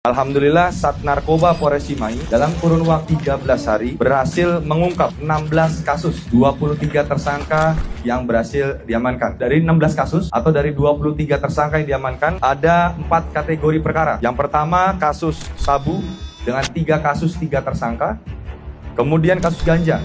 Alhamdulillah Sat Narkoba Polres Cimahi dalam kurun waktu 13 hari berhasil mengungkap 16 kasus, 23 tersangka yang berhasil diamankan. Dari 16 kasus atau dari 23 tersangka yang diamankan, ada 4 kategori perkara. Yang pertama kasus sabu dengan 3 kasus 3 tersangka, kemudian kasus ganja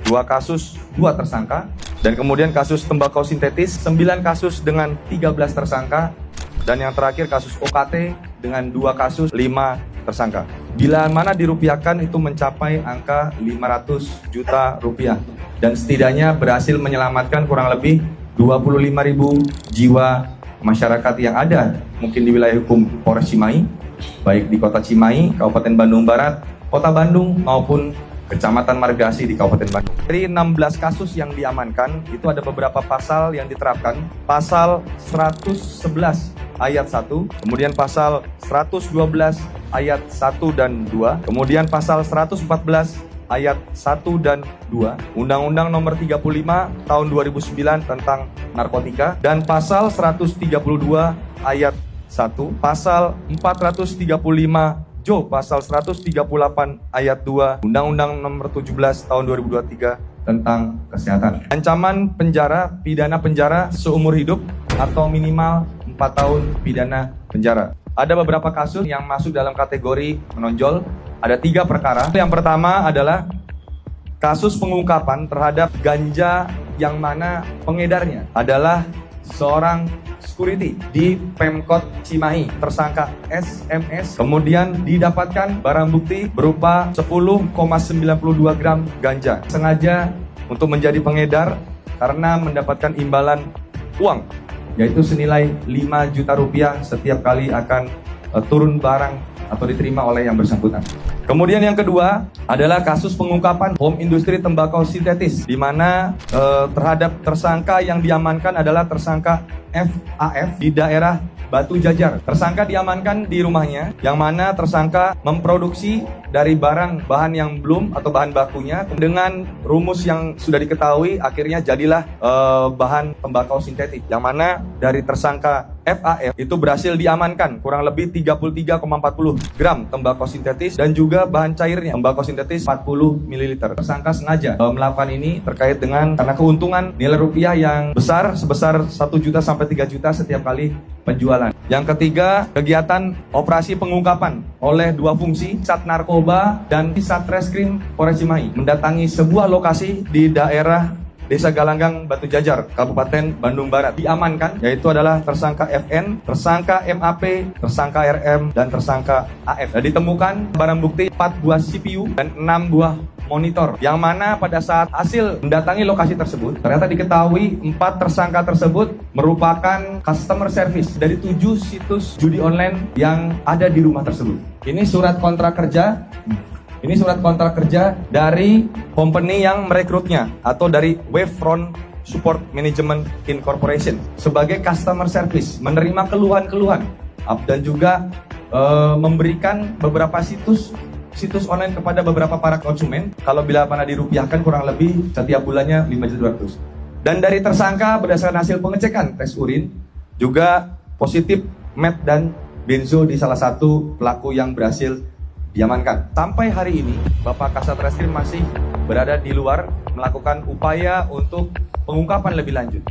2 kasus 2 tersangka, dan kemudian kasus tembakau sintetis 9 kasus dengan 13 tersangka, dan yang terakhir kasus OKT dengan 2 kasus 5 tersangka. Bila mana dirupiahkan itu mencapai angka 500 juta rupiah, dan setidaknya berhasil menyelamatkan kurang lebih 25.000 jiwa masyarakat yang ada mungkin di wilayah hukum Polres Cimahi, baik di Kota Cimahi, Kabupaten Bandung Barat, Kota Bandung maupun Kecamatan Margasi di Kabupaten Bandung. Dari 16 kasus yang diamankan, itu ada beberapa pasal yang diterapkan. Pasal 111 ayat 1, kemudian pasal 112 ayat 1 dan 2, kemudian pasal 114 ayat 1 dan 2, Undang-Undang Nomor 35 Tahun 2009 tentang narkotika, dan pasal 132 ayat 1, pasal 435 pasal 138 ayat 2 Undang-Undang Nomor 17 Tahun 2023 tentang kesehatan. Ancaman penjara, pidana penjara seumur hidup atau minimal 4 tahun pidana penjara. Ada beberapa kasus yang masuk dalam kategori menonjol. Ada 3 perkara. Yang pertama adalah kasus pengungkapan terhadap ganja yang mana pengedarnya adalah seorang security di Pemkot Cimahi, tersangka SMS, kemudian didapatkan barang bukti berupa 10,92 gram ganja. Sengaja untuk menjadi pengedar karena mendapatkan imbalan uang, yaitu senilai 5 juta rupiah setiap kali akan turun barang atau diterima oleh yang bersangkutan. Kemudian yang kedua adalah kasus pengungkapan bom industri tembakau sintetis, di mana terhadap tersangka yang diamankan adalah tersangka FAF di daerah Batu Jajar. Tersangka diamankan di rumahnya, yang mana tersangka memproduksi dari bahan yang belum atau bahan bakunya dengan rumus yang sudah diketahui, akhirnya jadilah bahan tembakau sintetis, yang mana dari tersangka FAF itu berhasil diamankan kurang lebih 33,40 gram tembakau sintetis dan juga bahan cairnya tembakau sintetis 40 ml. Tersangka sengaja melakukan ini terkait dengan karena keuntungan nilai rupiah yang besar sebesar 1 juta sampai 3 juta setiap kali penjualan. Yang ketiga, kegiatan operasi pengungkapan oleh 2 fungsi, Sat Narkoba dan Satreskrim Polres Cimahi, mendatangi sebuah lokasi di daerah Desa Galanggang Batu Jajar, Kabupaten Bandung Barat. Diamankan, yaitu adalah tersangka FN, tersangka MAP, tersangka RM, dan tersangka AF. Dan ditemukan barang bukti 4 buah CPU dan 6 buah monitor, yang mana pada saat hasil mendatangi lokasi tersebut, ternyata diketahui 4 tersangka tersebut merupakan customer service dari 7 situs judi online yang ada di rumah tersebut. Ini surat kontrak kerja. Ini surat kontrak kerja dari company yang merekrutnya atau dari Wavefront Support Management Incorporation sebagai customer service, menerima keluhan-keluhan dan juga memberikan beberapa situs online kepada beberapa para konsumen. Kalau bila mana dirupiahkan kurang lebih setiap bulannya 5.200. Dan dari tersangka berdasarkan hasil pengecekan tes urin juga positif met dan benzo di salah satu pelaku yang berhasil diamankan. Sampai hari ini Bapak Kasat Reskrim masih berada di luar melakukan upaya untuk pengungkapan lebih lanjut.